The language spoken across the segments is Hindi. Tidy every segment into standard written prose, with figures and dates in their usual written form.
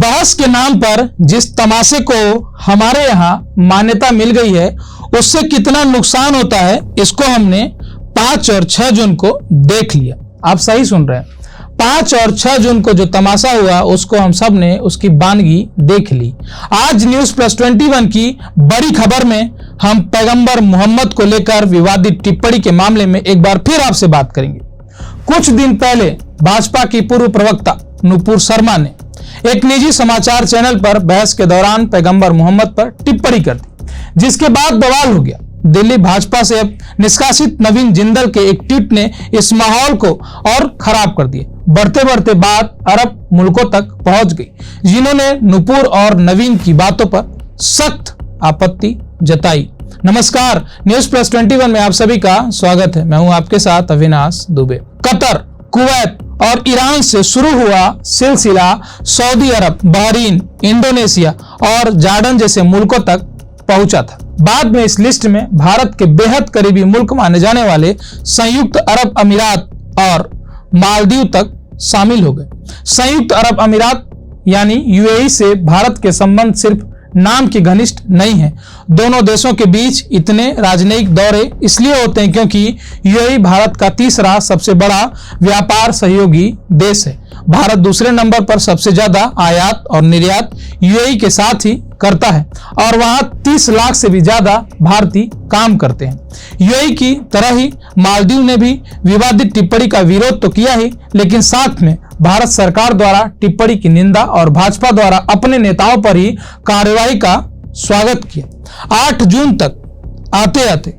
बहस के नाम पर जिस तमाशे को हमारे यहाँ मान्यता मिल गई है उससे कितना नुकसान होता है इसको हमने 5 और 6 जून को देख लिया। आप सही सुन रहे हैं, 5 और 6 जून को जो तमाशा हुआ उसको हम सब ने उसकी बानगी देख ली। आज News+21 की बड़ी खबर में हम पैगंबर मोहम्मद को लेकर विवादित टिप्पणी के मामले में एक बार फिर आपसे बात करेंगे। कुछ दिन पहले भाजपा की पूर्व प्रवक्ता नुपुर शर्मा ने एक निजी समाचार चैनल पर बहस के दौरान पैगंबर मोहम्मद पर टिप्पणी कर दी, जिसके बाद बवाल हो गया। दिल्ली भाजपा से अब निष्कासित नवीन जिंदल के एक ट्वीट ने इस माहौल को और खराब कर दिया। बढ़ते बढ़ते बात अरब मुल्कों तक पहुंच गई, जिन्होंने नुपुर और नवीन की बातों पर सख्त आपत्ति जताई। नमस्कार, News+21 में आप सभी का स्वागत है। मैं हूं आपके साथ अविनाश दुबे। कतर, कुवैत और ईरान से शुरू हुआ सिलसिला सऊदी अरब, बहरीन, इंडोनेशिया और जॉर्डन जैसे मुल्कों तक पहुंचा था। बाद में इस लिस्ट में भारत के बेहद करीबी मुल्क माने जाने वाले संयुक्त अरब अमीरात और मालदीव तक शामिल हो गए। संयुक्त अरब अमीरात यानी यूएई से भारत के संबंध सिर्फ नाम के घनिष्ठ नहीं है। दोनों देशों के बीच इतने राजनयिक दौरे इसलिए होते हैं क्योंकि यूएई भारत का तीसरा सबसे बड़ा व्यापार सहयोगी देश है। भारत दूसरे नंबर पर सबसे ज्यादा आयात और निर्यात यूएई के साथ ही करता है और वहां 30 लाख से भी ज्यादा भारतीय काम करते हैं। यूएई की तरह ही मालदीव ने भी विवादित टिप्पणी का विरोध तो किया ही, लेकिन साथ में भारत सरकार द्वारा टिप्पणी की निंदा और भाजपा द्वारा अपने नेताओं पर ही कार्रवाई का स्वागत किया। 8 जून तक आते आते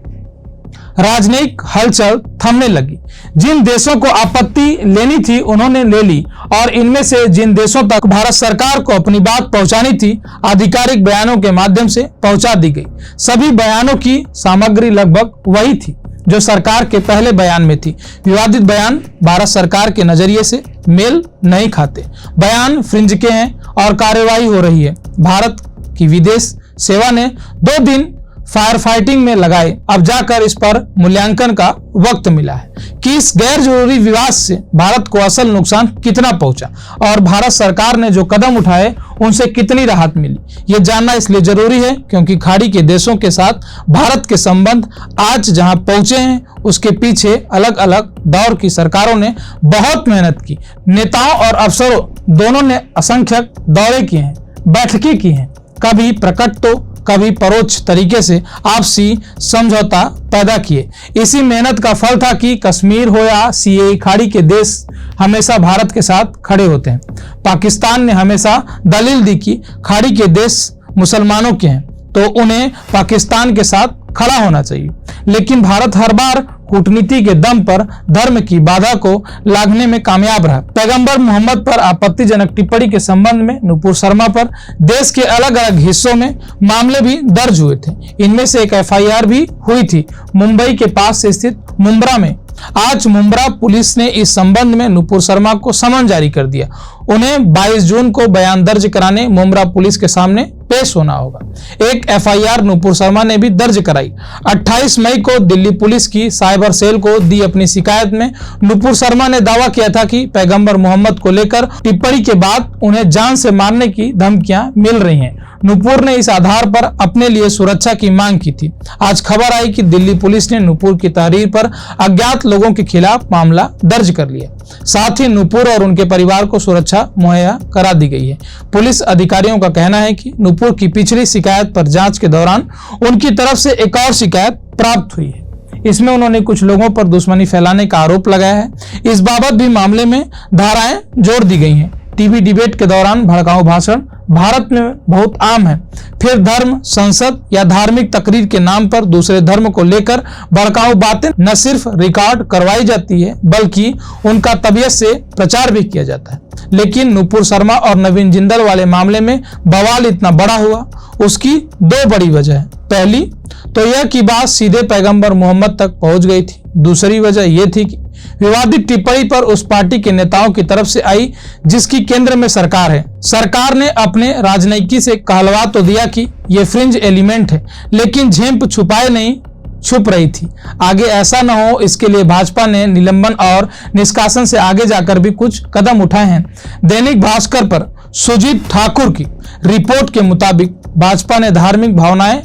राजनयिक हलचल थमने लगी। जिन देशों को आपत्ति लेनी थी उन्होंने ले ली और इनमें से जिन देशों तक भारत सरकार को अपनी बात पहुंचानी थी आधिकारिक बयानों के माध्यम से पहुंचा दी गई। सभी बयानों की सामग्री लगभग वही थी जो सरकार के पहले बयान में थी। विवादित बयान भारत सरकार के नजरिए से मेल नहीं खाते, बयान फ्रिंज के हैं और कार्रवाई हो रही है। भारत की विदेश सेवा ने 2 दिन फायर फाइटिंग में लगाए, अब जाकर इस पर मूल्यांकन का वक्त मिला है कि इस गैर जरूरी विवाद से भारत को असल नुकसान कितना पहुंचा और भारत सरकार ने जो कदम उठाए उनसे कितनी राहत मिली। ये जानना इसलिए जरूरी है क्योंकि खाड़ी के देशों के साथ भारत के संबंध आज जहां पहुंचे हैं उसके पीछे अलग अलग दौर की सरकारों ने बहुत मेहनत की। नेताओं और अफसरों दोनों ने असंख्य दौरे किए हैं, बैठकें की हैं, कभी प्रकट तो कभी परोक्ष तरीके से आपसी समझौता पैदा किए। इसी मेहनत का फल था कि कश्मीर हो या सीएए, खाड़ी के देश हमेशा भारत के साथ खड़े होते हैं। पाकिस्तान ने हमेशा दलील दी कि खाड़ी के देश मुसलमानों के हैं तो उन्हें पाकिस्तान के साथ खड़ा होना चाहिए, लेकिन भारत हर बार कूटनीति के दम पर धर्म की बाधा को लांघने में कामयाब रहा। पैगंबर मोहम्मद पर आपत्तिजनक टिप्पणी के संबंध में नुपुर शर्मा पर देश के अलग अलग हिस्सों में मामले भी दर्ज हुए थे। इनमें से एक एफआईआर भी हुई थी मुंबई के पास स्थित मुंब्रा में। आज मुंब्रा पुलिस ने इस संबंध में नुपुर शर्मा को समन जारी कर दिया। उन्हें 22 जून को बयान दर्ज कराने मुंब्रा पुलिस के सामने पेश होना होगा। एक एफआईआर नुपुर शर्मा ने भी दर्ज कराई। 28 मई को दिल्ली पुलिस की साइबर सेल को दी अपनी शिकायत में नुपुर शर्मा ने दावा किया था कि पैगंबर मोहम्मद को लेकर टिप्पणी के बाद उन्हें जान से मारने की धमकियां मिल रही हैं। नुपुर ने इस आधार पर अपने लिए सुरक्षा की मांग की थी। आज खबर आई कि दिल्ली पुलिस ने नुपुर की तहरीर पर अज्ञात लोगों के खिलाफ मामला दर्ज कर लिया। साथ ही नुपुर और उनके परिवार को सुरक्षा मुहैया करा दी गई है। पुलिस अधिकारियों का कहना है कि नुपुर की पिछली शिकायत पर जांच के दौरान उनकी तरफ से एक और शिकायत प्राप्त हुई है। इसमें उन्होंने कुछ लोगों पर दुश्मनी फैलाने का आरोप लगाया है। इस बाबत भी मामले में धाराएं जोड़ दी गई हैं। टीवी डिबेट के दौरान भड़काऊ भाषण भारत में बहुत आम है। फिर धर्म, संसद या धार्मिक तकरीर के नाम पर दूसरे धर्म को लेकर भड़काऊ बातें न सिर्फ रिकॉर्ड करवाई जाती है बल्कि उनका तबीयत से प्रचार भी किया जाता है। लेकिन नुपुर शर्मा और नवीन जिंदल वाले मामले में बवाल इतना बड़ा हुआ, उसकी 2 बड़ी वजह है। पहली तो यह कि बात सीधे पैगंबर मोहम्मद तक पहुंच गई थी। दूसरी वजह यह थी कि विवादित टिप्पणी पर उस पार्टी के नेताओं की तरफ से आई जिसकी केंद्र में सरकार है। सरकार ने अपने राजनीति से कहलवा तो दिया कि ये फ्रिंज एलिमेंट है, लेकिन झेंप छुपाए नहीं छुप रही थी। आगे ऐसा न हो इसके लिए भाजपा ने निलंबन और निष्कासन से आगे जाकर भी कुछ कदम उठाए हैं। दैनिक भास्कर पर सुजीत ठाकुर की रिपोर्ट के मुताबिक भाजपा ने धार्मिक भावनाएं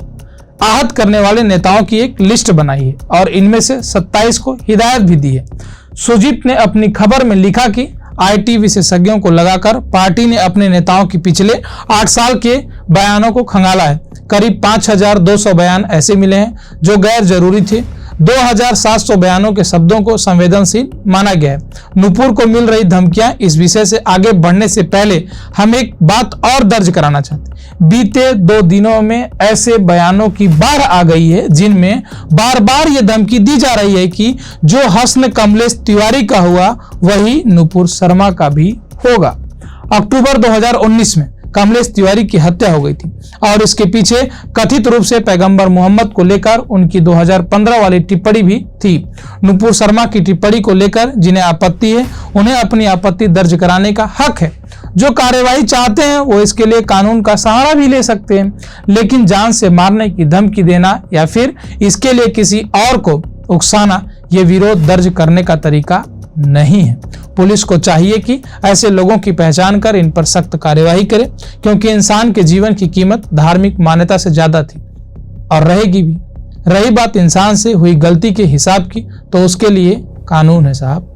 आहत करने वाले नेताओं की एक लिस्ट बनाई है और इनमें से 27 को हिदायत भी दी है। सुजीत ने अपनी खबर में लिखा कि आईटी विशेषज्ञों को लगाकर पार्टी ने अपने नेताओं की पिछले 8 साल के बयानों को खंगाला है। करीब 5200 बयान ऐसे मिले हैं जो गैर जरूरी थे। 2700 बयानों के शब्दों को संवेदनशील माना गया है। नुपुर को मिल रही धमकियां, इस विषय से आगे बढ़ने से पहले हम एक बात और दर्ज कराना चाहते हैं। बीते 2 दिनों में ऐसे बयानों की बाढ़ आ गई है जिनमें बार बार यह धमकी दी जा रही है कि जो हसन कमलेश तिवारी का हुआ वही नुपुर शर्मा का भी होगा। अक्टूबर 2019 में कमलेश तिवारी की हत्या हो गई थी और इसके पीछे कथित रूप से पैगंबर मोहम्मद को लेकर उनकी 2015 वाली टिप्पणी भी थी। नुपुर शर्मा की टिप्पणी को लेकर जिन्हें आपत्ति है उन्हें अपनी आपत्ति दर्ज कराने का हक है। जो कार्यवाही चाहते हैं वो इसके लिए कानून का सहारा भी ले सकते हैं, लेकिन जान से मारने की धमकी देना या फिर इसके लिए किसी और को उकसाना ये विरोध दर्ज करने का तरीका नहीं है। पुलिस को चाहिए कि ऐसे लोगों की पहचान कर इन पर सख्त कार्यवाही करे, क्योंकि इंसान के जीवन की कीमत धार्मिक मान्यता से ज्यादा थी और रहेगी भी। रही बात इंसान से हुई गलती के हिसाब की, तो उसके लिए कानून है साहब।